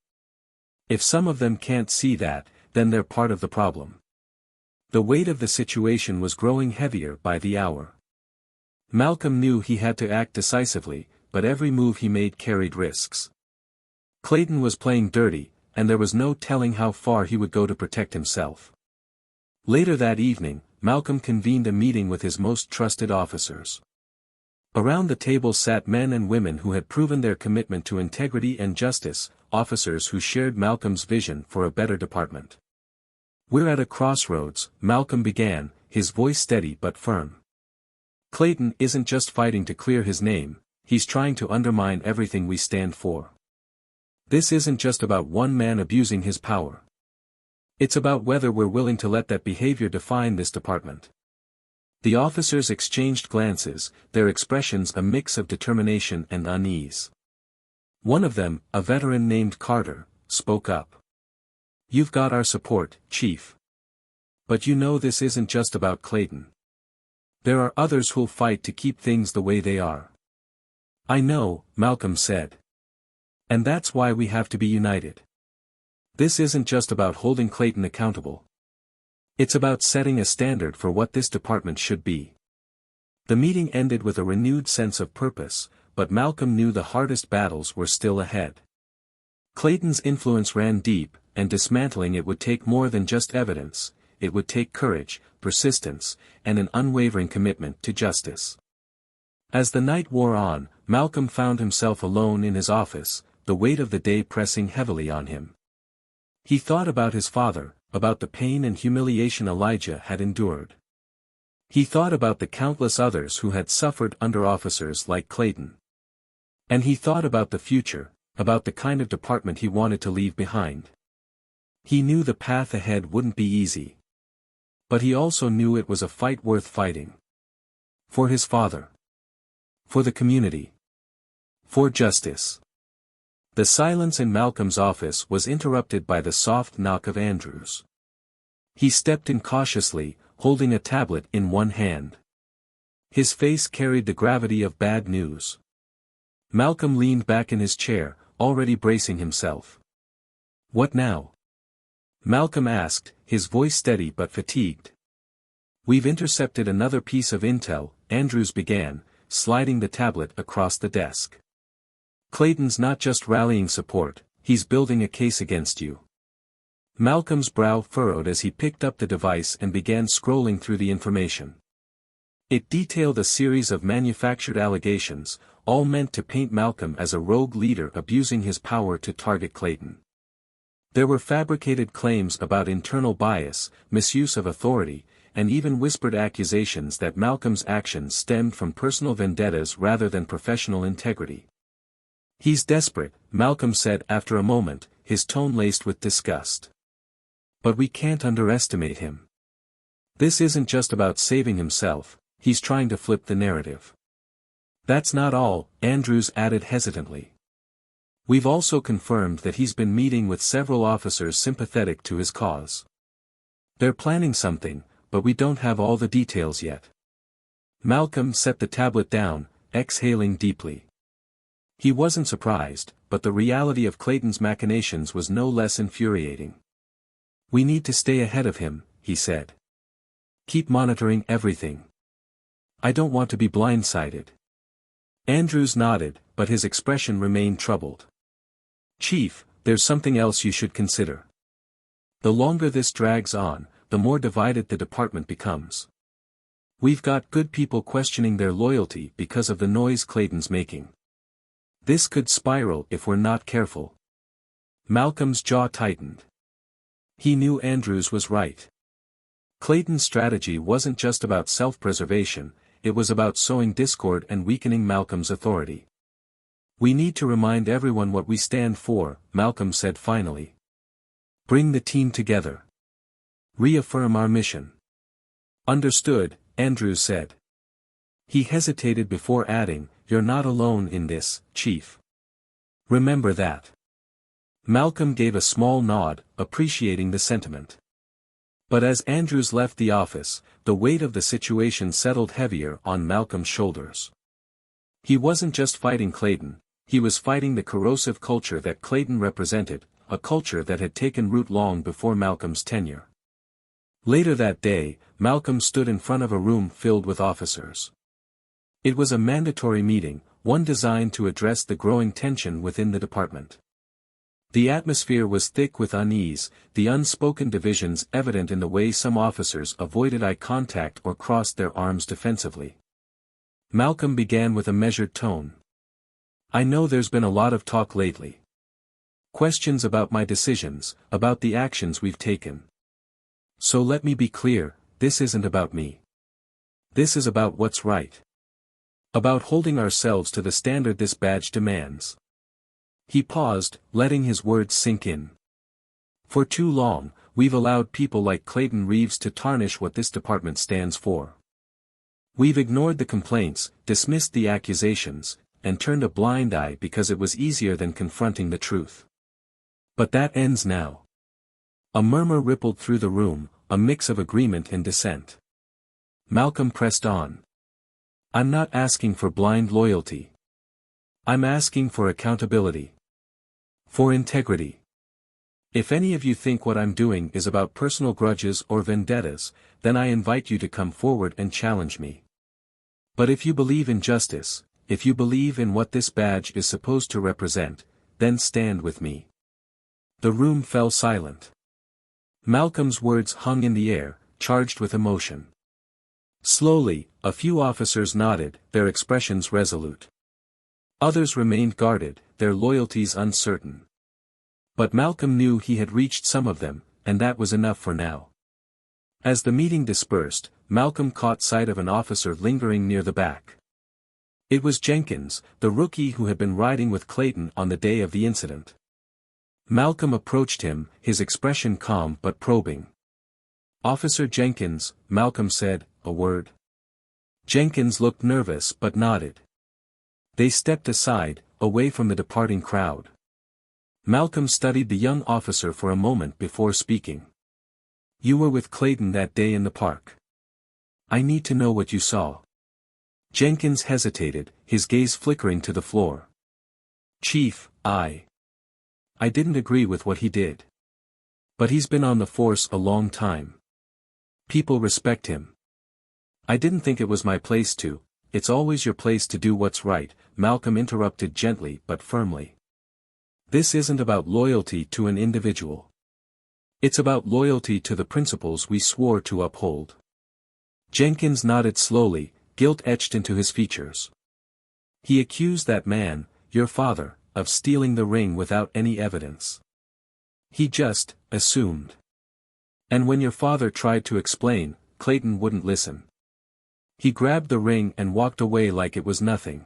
If some of them can't see that, then they're part of the problem." The weight of the situation was growing heavier by the hour. Malcolm knew he had to act decisively, but every move he made carried risks. Clayton was playing dirty, and there was no telling how far he would go to protect himself. Later that evening, Malcolm convened a meeting with his most trusted officers. Around the table sat men and women who had proven their commitment to integrity and justice, officers who shared Malcolm's vision for a better department. "We're at a crossroads," Malcolm began, his voice steady but firm. "Clayton isn't just fighting to clear his name, he's trying to undermine everything we stand for. This isn't just about one man abusing his power. It's about whether we're willing to let that behavior define this department." The officers exchanged glances, their expressions a mix of determination and unease. One of them, a veteran named Carter, spoke up. "You've got our support, Chief. But you know this isn't just about Clayton. There are others who'll fight to keep things the way they are." "I know," Malcolm said. "And that's why we have to be united. This isn't just about holding Clayton accountable. It's about setting a standard for what this department should be." The meeting ended with a renewed sense of purpose, but Malcolm knew the hardest battles were still ahead. Clayton's influence ran deep, and dismantling it would take more than just evidence, it would take courage, persistence, and an unwavering commitment to justice. As the night wore on, Malcolm found himself alone in his office, the weight of the day pressing heavily on him. He thought about his father, about the pain and humiliation Elijah had endured. He thought about the countless others who had suffered under officers like Clayton. And he thought about the future, about the kind of department he wanted to leave behind. He knew the path ahead wouldn't be easy. But he also knew it was a fight worth fighting. For his father. For the community. For justice. The silence in Malcolm's office was interrupted by the soft knock of Andrews. He stepped in cautiously, holding a tablet in one hand. His face carried the gravity of bad news. Malcolm leaned back in his chair, already bracing himself. "What now?" Malcolm asked, his voice steady but fatigued. "We've intercepted another piece of intel," Andrews began, sliding the tablet across the desk. "Clayton's not just rallying support, he's building a case against you." Malcolm's brow furrowed as he picked up the device and began scrolling through the information. It detailed a series of manufactured allegations, all meant to paint Malcolm as a rogue leader abusing his power to target Clayton. There were fabricated claims about internal bias, misuse of authority, and even whispered accusations that Malcolm's actions stemmed from personal vendettas rather than professional integrity. "He's desperate," Malcolm said after a moment, his tone laced with disgust. "But we can't underestimate him. This isn't just about saving himself, he's trying to flip the narrative." "That's not all," Andrews added hesitantly. "We've also confirmed that he's been meeting with several officers sympathetic to his cause. They're planning something, but we don't have all the details yet." Malcolm set the tablet down, exhaling deeply. He wasn't surprised, but the reality of Clayton's machinations was no less infuriating. "We need to stay ahead of him," he said. "Keep monitoring everything. I don't want to be blindsided." Andrews nodded, but his expression remained troubled. "Chief, there's something else you should consider. The longer this drags on, the more divided the department becomes. We've got good people questioning their loyalty because of the noise Clayton's making. This could spiral if we're not careful." Malcolm's jaw tightened. He knew Andrews was right. Clayton's strategy wasn't just about self-preservation, it was about sowing discord and weakening Malcolm's authority. "We need to remind everyone what we stand for," Malcolm said finally. "Bring the team together. Reaffirm our mission." "Understood," Andrews said. He hesitated before adding, "You're not alone in this, Chief. Remember that." Malcolm gave a small nod, appreciating the sentiment. But as Andrews left the office, the weight of the situation settled heavier on Malcolm's shoulders. He wasn't just fighting Clayton, he was fighting the corrosive culture that Clayton represented, a culture that had taken root long before Malcolm's tenure. Later that day, Malcolm stood in front of a room filled with officers. It was a mandatory meeting, one designed to address the growing tension within the department. The atmosphere was thick with unease, the unspoken divisions evident in the way some officers avoided eye contact or crossed their arms defensively. Malcolm began with a measured tone. "I know there's been a lot of talk lately. Questions about my decisions, about the actions we've taken. So let me be clear, this isn't about me. This is about what's right. About holding ourselves to the standard this badge demands." He paused, letting his words sink in. "For too long, we've allowed people like Clayton Reeves to tarnish what this department stands for. We've ignored the complaints, dismissed the accusations, and turned a blind eye because it was easier than confronting the truth. But that ends now." A murmur rippled through the room, a mix of agreement and dissent. Malcolm pressed on. "I'm not asking for blind loyalty. I'm asking for accountability. For integrity. If any of you think what I'm doing is about personal grudges or vendettas, then I invite you to come forward and challenge me. But if you believe in justice, if you believe in what this badge is supposed to represent, then stand with me." The room fell silent. Malcolm's words hung in the air, charged with emotion. Slowly, a few officers nodded, their expressions resolute. Others remained guarded, their loyalties uncertain. But Malcolm knew he had reached some of them, and that was enough for now. As the meeting dispersed, Malcolm caught sight of an officer lingering near the back. It was Jenkins, the rookie who had been riding with Clayton on the day of the incident. Malcolm approached him, his expression calm but probing. "Officer Jenkins," Malcolm said, "a word." Jenkins looked nervous but nodded. They stepped aside, away from the departing crowd. Malcolm studied the young officer for a moment before speaking. You were with Clayton that day in the park. I need to know what you saw. Jenkins hesitated, his gaze flickering to the floor. Chief, I didn't agree with what he did. But he's been on the force a long time. People respect him. I didn't think it was my place to. It's always your place to do what's right, Malcolm interrupted gently but firmly. This isn't about loyalty to an individual. It's about loyalty to the principles we swore to uphold. Jenkins nodded slowly, guilt etched into his features. He accused that man, your father, of stealing the ring without any evidence. He just assumed. And when your father tried to explain, Clayton wouldn't listen. He grabbed the ring and walked away like it was nothing.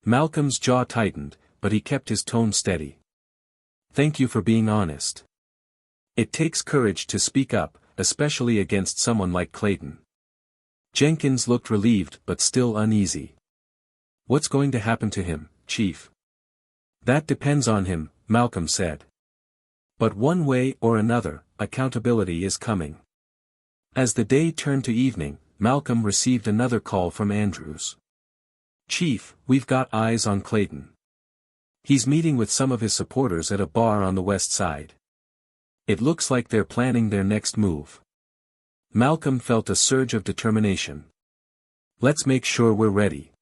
Malcolm's jaw tightened, but he kept his tone steady. Thank you for being honest. It takes courage to speak up, especially against someone like Clayton. Jenkins looked relieved but still uneasy. What's going to happen to him, Chief? That depends on him, Malcolm said. But one way or another, accountability is coming. As the day turned to evening, Malcolm received another call from Andrews. Chief, we've got eyes on Clayton. He's meeting with some of his supporters at a bar on the west side. It looks like they're planning their next move. Malcolm felt a surge of determination. Let's make sure we're ready.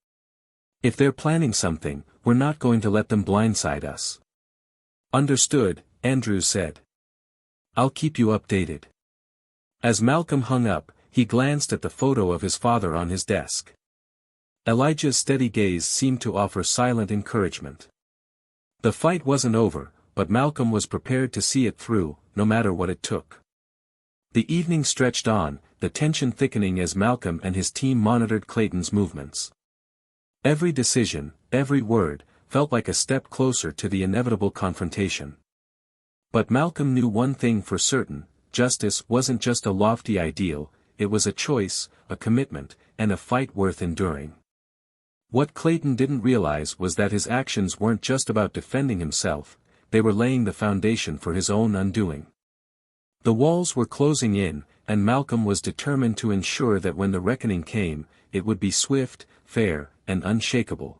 If they're planning something, we're not going to let them blindside us. Understood, Andrews said. I'll keep you updated. As Malcolm hung up, he glanced at the photo of his father on his desk. Elijah's steady gaze seemed to offer silent encouragement. The fight wasn't over, but Malcolm was prepared to see it through, no matter what it took. The evening stretched on, the tension thickening as Malcolm and his team monitored Clayton's movements. Every decision, every word, felt like a step closer to the inevitable confrontation. But Malcolm knew one thing for certain: justice wasn't just a lofty ideal, it was a choice, a commitment, and a fight worth enduring. What Clayton didn't realize was that his actions weren't just about defending himself, they were laying the foundation for his own undoing. The walls were closing in, and Malcolm was determined to ensure that when the reckoning came, it would be swift, fair, and unshakable.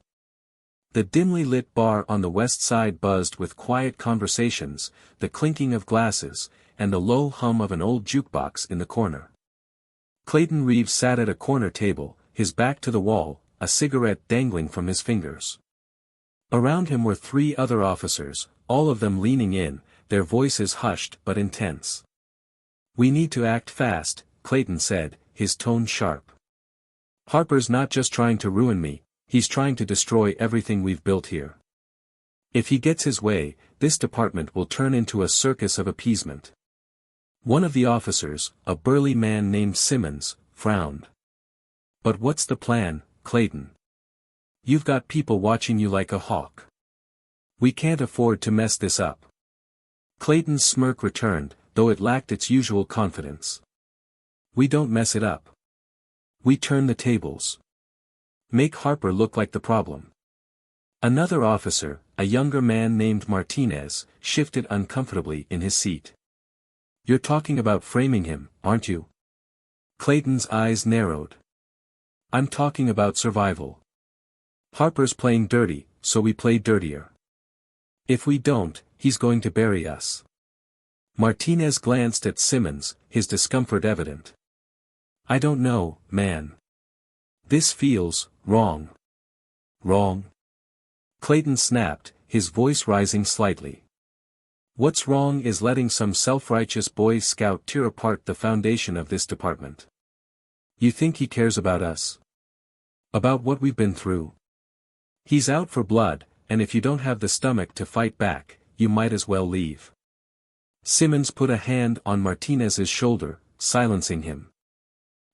The dimly lit bar on the west side buzzed with quiet conversations, the clinking of glasses, and the low hum of an old jukebox in the corner. Clayton Reeves sat at a corner table, his back to the wall, a cigarette dangling from his fingers. Around him were 3 other officers, all of them leaning in, their voices hushed but intense. We need to act fast, Clayton said, his tone sharp. Harper's not just trying to ruin me, he's trying to destroy everything we've built here. If he gets his way, this department will turn into a circus of appeasement. One of the officers, a burly man named Simmons, frowned. But what's the plan, Clayton? You've got people watching you like a hawk. We can't afford to mess this up. Clayton's smirk returned, though it lacked its usual confidence. We don't mess it up. We turn the tables. Make Harper look like the problem. Another officer, a younger man named Martinez, shifted uncomfortably in his seat. You're talking about framing him, aren't you? Clayton's eyes narrowed. I'm talking about survival. Harper's playing dirty, so we play dirtier. If we don't, he's going to bury us. Martinez glanced at Simmons, his discomfort evident. I don't know, man. This feels wrong. Wrong? Clayton snapped, his voice rising slightly. What's wrong is letting some self-righteous Boy Scout tear apart the foundation of this department. You think he cares about us? About what we've been through? He's out for blood, and if you don't have the stomach to fight back, you might as well leave. Simmons put a hand on Martinez's shoulder, silencing him.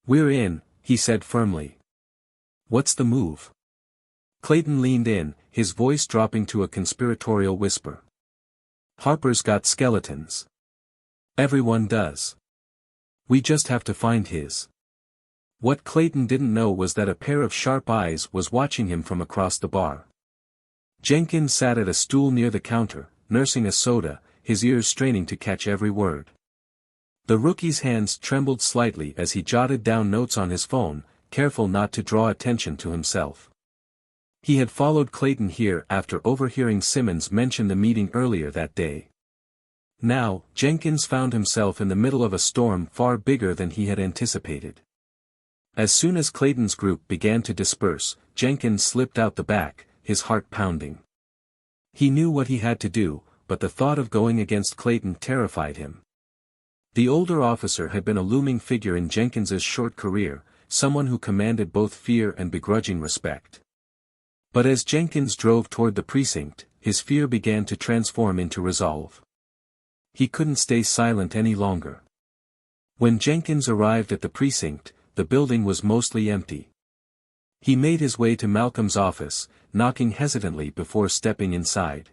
We're in, he said firmly. What's the move? Clayton leaned in, his voice dropping to a conspiratorial whisper. Harper's got skeletons. Everyone does. We just have to find his. What Clayton didn't know was that a pair of sharp eyes was watching him from across the bar. Jenkins sat at a stool near the counter, nursing a soda, his ears straining to catch every word. The rookie's hands trembled slightly as he jotted down notes on his phone, careful not to draw attention to himself. He had followed Clayton here after overhearing Simmons mention the meeting earlier that day. Now, Jenkins found himself in the middle of a storm far bigger than he had anticipated. As soon as Clayton's group began to disperse, Jenkins slipped out the back, his heart pounding. He knew what he had to do, but the thought of going against Clayton terrified him. The older officer had been a looming figure in Jenkins's short career, someone who commanded both fear and begrudging respect. But as Jenkins drove toward the precinct, his fear began to transform into resolve. He couldn't stay silent any longer. When Jenkins arrived at the precinct, the building was mostly empty. He made his way to Malcolm's office, knocking hesitantly before stepping inside.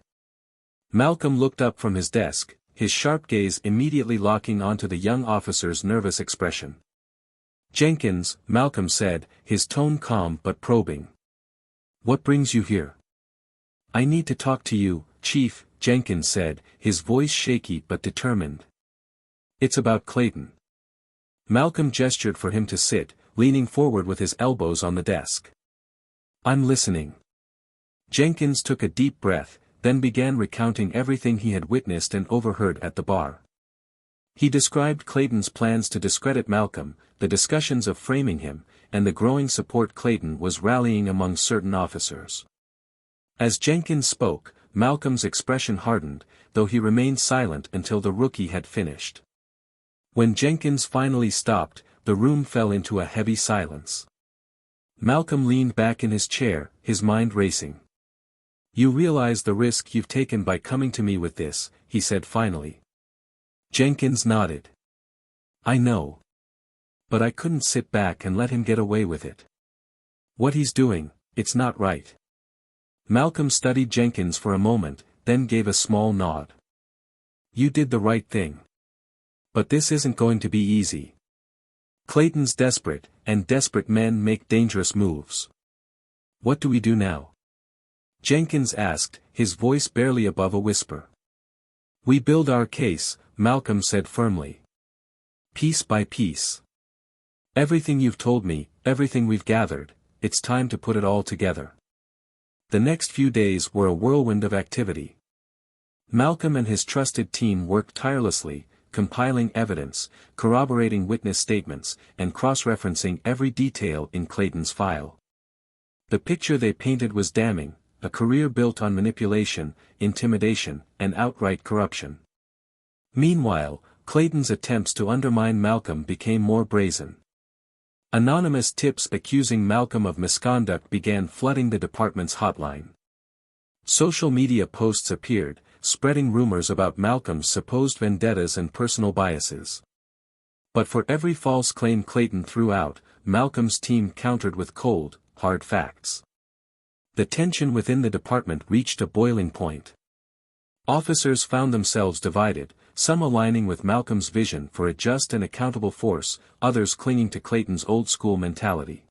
Malcolm looked up from his desk, his sharp gaze immediately locking onto the young officer's nervous expression. "Jenkins," Malcolm said, his tone calm but probing. "What brings you here?" "I need to talk to you, Chief," Jenkins said, his voice shaky but determined. "It's about Clayton." Malcolm gestured for him to sit, leaning forward with his elbows on the desk. "I'm listening." Jenkins took a deep breath, then began recounting everything he had witnessed and overheard at the bar. He described Clayton's plans to discredit Malcolm, the discussions of framing him, and the growing support Clayton was rallying among certain officers. As Jenkins spoke, Malcolm's expression hardened, though he remained silent until the rookie had finished. When Jenkins finally stopped, the room fell into a heavy silence. Malcolm leaned back in his chair, his mind racing. "You realize the risk you've taken by coming to me with this," he said finally. Jenkins nodded. "I know. But I couldn't sit back and let him get away with it. What he's doing, it's not right." Malcolm studied Jenkins for a moment, then gave a small nod. "You did the right thing. But this isn't going to be easy. Clayton's desperate, and desperate men make dangerous moves. What do we do now?" Jenkins asked, his voice barely above a whisper. "We build our case," Malcolm said firmly. "Piece by piece. Everything you've told me, everything we've gathered, it's time to put it all together." The next few days were a whirlwind of activity. Malcolm and his trusted team worked tirelessly, compiling evidence, corroborating witness statements, and cross-referencing every detail in Clayton's file. The picture they painted was damning, a career built on manipulation, intimidation, and outright corruption. Meanwhile, Clayton's attempts to undermine Malcolm became more brazen. Anonymous tips accusing Malcolm of misconduct began flooding the department's hotline. Social media posts appeared, spreading rumors about Malcolm's supposed vendettas and personal biases. But for every false claim Clayton threw out, Malcolm's team countered with cold, hard facts. The tension within the department reached a boiling point. Officers found themselves divided, some aligning with Malcolm's vision for a just and accountable force, others clinging to Clayton's old-school mentality.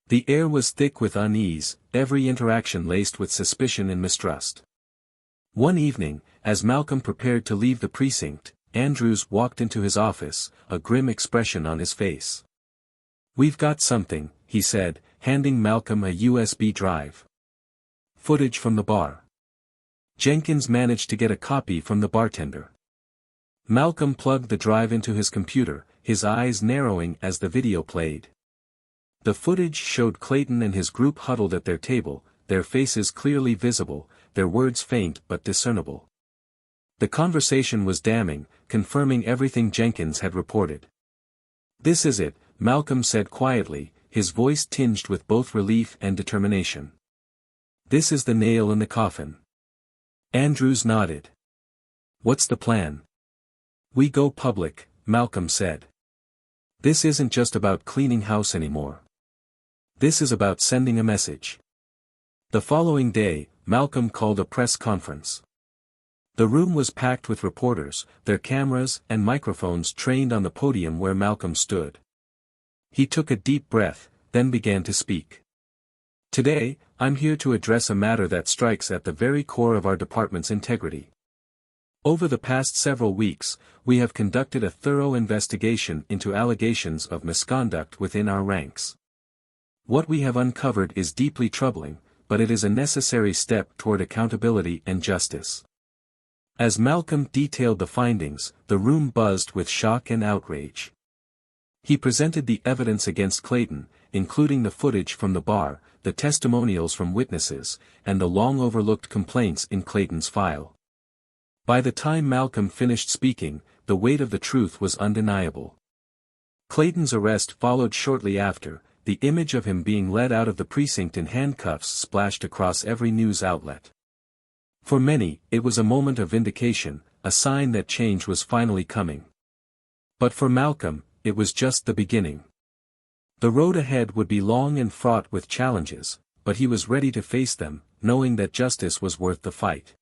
The air was thick with unease, every interaction laced with suspicion and mistrust. One evening, as Malcolm prepared to leave the precinct, Andrews walked into his office, a grim expression on his face. "We've got something," he said, handing Malcolm a USB drive. "Footage from the bar." Jenkins managed to get a copy from the bartender. Malcolm plugged the drive into his computer, his eyes narrowing as the video played. The footage showed Clayton and his group huddled at their table, their faces clearly visible, their words faint but discernible. The conversation was damning, confirming everything Jenkins had reported. "This is it," Malcolm said quietly, his voice tinged with both relief and determination. "This is the nail in the coffin." Andrews nodded. "What's the plan?" "We go public," Malcolm said. "This isn't just about cleaning house anymore. This is about sending a message." The following day, Malcolm called a press conference. The room was packed with reporters, their cameras and microphones trained on the podium where Malcolm stood. He took a deep breath, then began to speak. "Today, I'm here to address a matter that strikes at the very core of our department's integrity. Over the past several weeks, we have conducted a thorough investigation into allegations of misconduct within our ranks. What we have uncovered is deeply troubling, but it is a necessary step toward accountability and justice. As Malcolm detailed the findings, the room buzzed with shock and outrage. He presented the evidence against Clayton, including the footage from the bar, the testimonials from witnesses, and the long-overlooked complaints in Clayton's file. By the time Malcolm finished speaking, the weight of the truth was undeniable. Clayton's arrest followed shortly after. The image of him being led out of the precinct in handcuffs splashed across every news outlet. For many, it was a moment of vindication, a sign that change was finally coming. But for Malcolm, it was just the beginning. The road ahead would be long and fraught with challenges, but he was ready to face them, knowing that justice was worth the fight.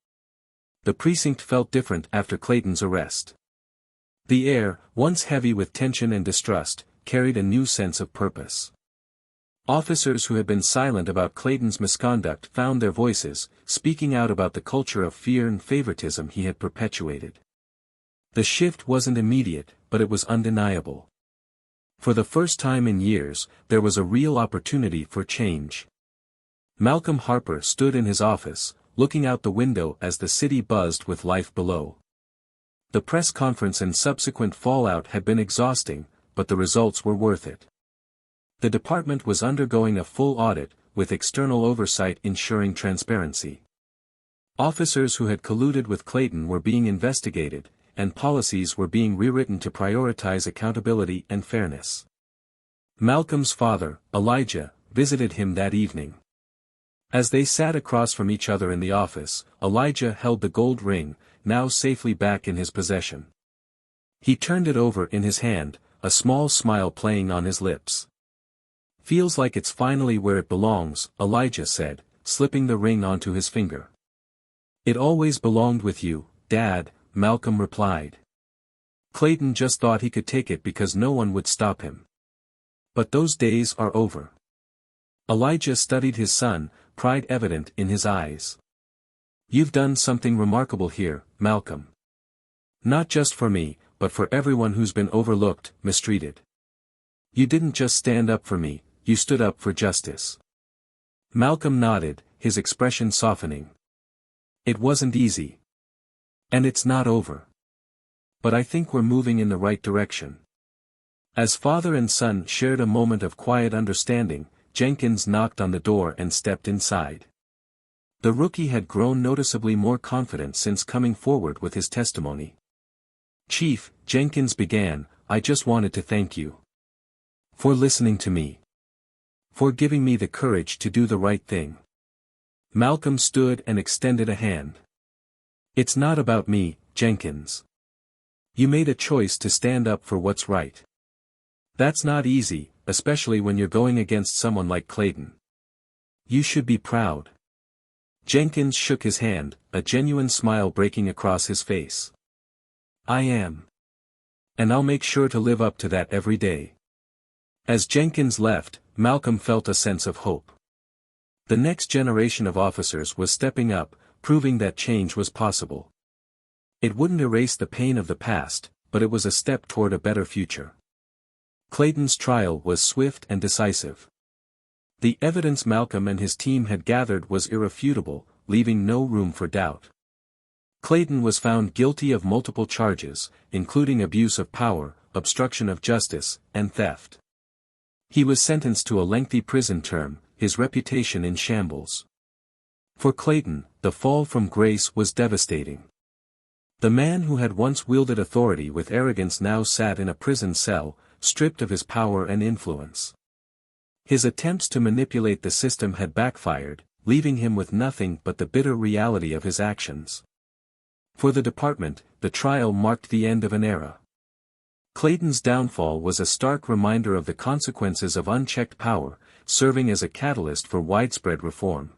The precinct felt different after Clayton's arrest. The air, once heavy with tension and distrust, carried a new sense of purpose. Officers who had been silent about Clayton's misconduct found their voices, speaking out about the culture of fear and favoritism he had perpetuated. The shift wasn't immediate, but it was undeniable. For the first time in years, there was a real opportunity for change. Malcolm Harper stood in his office, looking out the window as the city buzzed with life below. The press conference and subsequent fallout had been exhausting, but the results were worth it. The department was undergoing a full audit, with external oversight ensuring transparency. Officers who had colluded with Clayton were being investigated, and policies were being rewritten to prioritize accountability and fairness. Malcolm's father, Elijah, visited him that evening. As they sat across from each other in the office, Elijah held the gold ring, now safely back in his possession. He turned it over in his hand, a small smile playing on his lips. "Feels like it's finally where it belongs," Elijah said, slipping the ring onto his finger. "It always belonged with you, Dad," Malcolm replied. "Clayton just thought he could take it because no one would stop him. But those days are over." Elijah studied his son, pride evident in his eyes. "You've done something remarkable here, Malcolm. Not just for me, but for everyone who's been overlooked, mistreated. You didn't just stand up for me, you stood up for justice." Malcolm nodded, his expression softening. "It wasn't easy. And it's not over. But I think we're moving in the right direction." As father and son shared a moment of quiet understanding, Jenkins knocked on the door and stepped inside. The rookie had grown noticeably more confident since coming forward with his testimony. "Chief," Jenkins began, "I just wanted to thank you for listening to me. For giving me the courage to do the right thing." Malcolm stood and extended a hand. "It's not about me, Jenkins. You made a choice to stand up for what's right. That's not easy, especially when you're going against someone like Clayton. You should be proud." Jenkins shook his hand, a genuine smile breaking across his face. "I am. And I'll make sure to live up to that every day." As Jenkins left, Malcolm felt a sense of hope. The next generation of officers was stepping up, proving that change was possible. It wouldn't erase the pain of the past, but it was a step toward a better future. Clayton's trial was swift and decisive. The evidence Malcolm and his team had gathered was irrefutable, leaving no room for doubt. Clayton was found guilty of multiple charges, including abuse of power, obstruction of justice, and theft. He was sentenced to a lengthy prison term, his reputation in shambles. For Clayton, the fall from grace was devastating. The man who had once wielded authority with arrogance now sat in a prison cell, stripped of his power and influence. His attempts to manipulate the system had backfired, leaving him with nothing but the bitter reality of his actions. For the department, the trial marked the end of an era. Clayton's downfall was a stark reminder of the consequences of unchecked power, serving as a catalyst for widespread reform.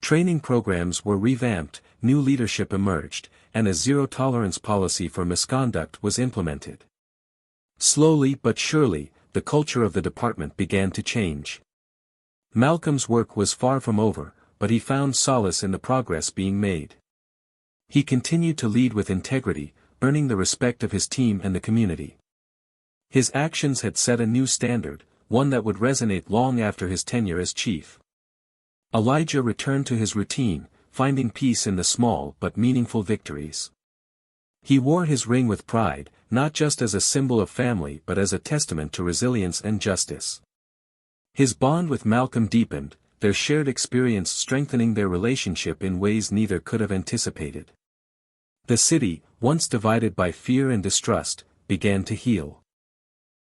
Training programs were revamped, new leadership emerged, and a zero-tolerance policy for misconduct was implemented. Slowly but surely, the culture of the department began to change. Malcolm's work was far from over, but he found solace in the progress being made. He continued to lead with integrity, earning the respect of his team and the community. His actions had set a new standard, one that would resonate long after his tenure as chief. Elijah returned to his routine, finding peace in the small but meaningful victories. He wore his ring with pride, not just as a symbol of family but as a testament to resilience and justice. His bond with Malcolm deepened, their shared experience strengthening their relationship in ways neither could have anticipated. The city, once divided by fear and distrust, began to heal.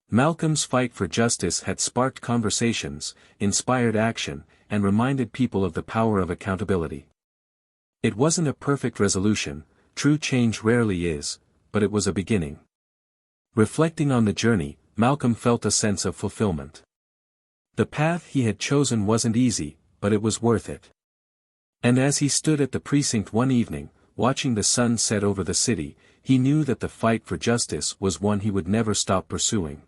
Malcolm's fight for justice had sparked conversations, inspired action, and reminded people of the power of accountability. It wasn't a perfect resolution, true change rarely is, but it was a beginning. Reflecting on the journey, Malcolm felt a sense of fulfillment. The path he had chosen wasn't easy, but it was worth it. And as he stood at the precinct one evening, watching the sun set over the city, he knew that the fight for justice was one he would never stop pursuing.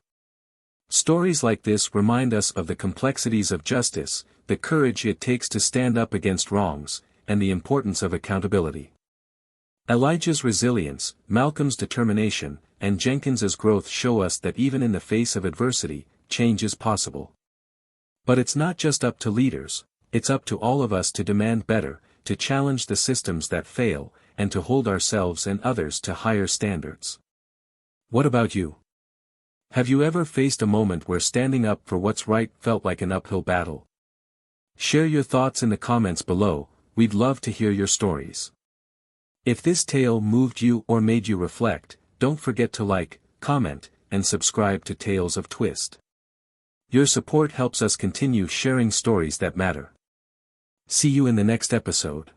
Stories like this remind us of the complexities of justice, the courage it takes to stand up against wrongs, and the importance of accountability. Elijah's resilience, Malcolm's determination, and Jenkins's growth show us that even in the face of adversity, change is possible. But it's not just up to leaders, it's up to all of us to demand better, to challenge the systems that fail, and to hold ourselves and others to higher standards. What about you? Have you ever faced a moment where standing up for what's right felt like an uphill battle? Share your thoughts in the comments below, we'd love to hear your stories. If this tale moved you or made you reflect, don't forget to like, comment, and subscribe to Tales of Twist. Your support helps us continue sharing stories that matter. See you in the next episode.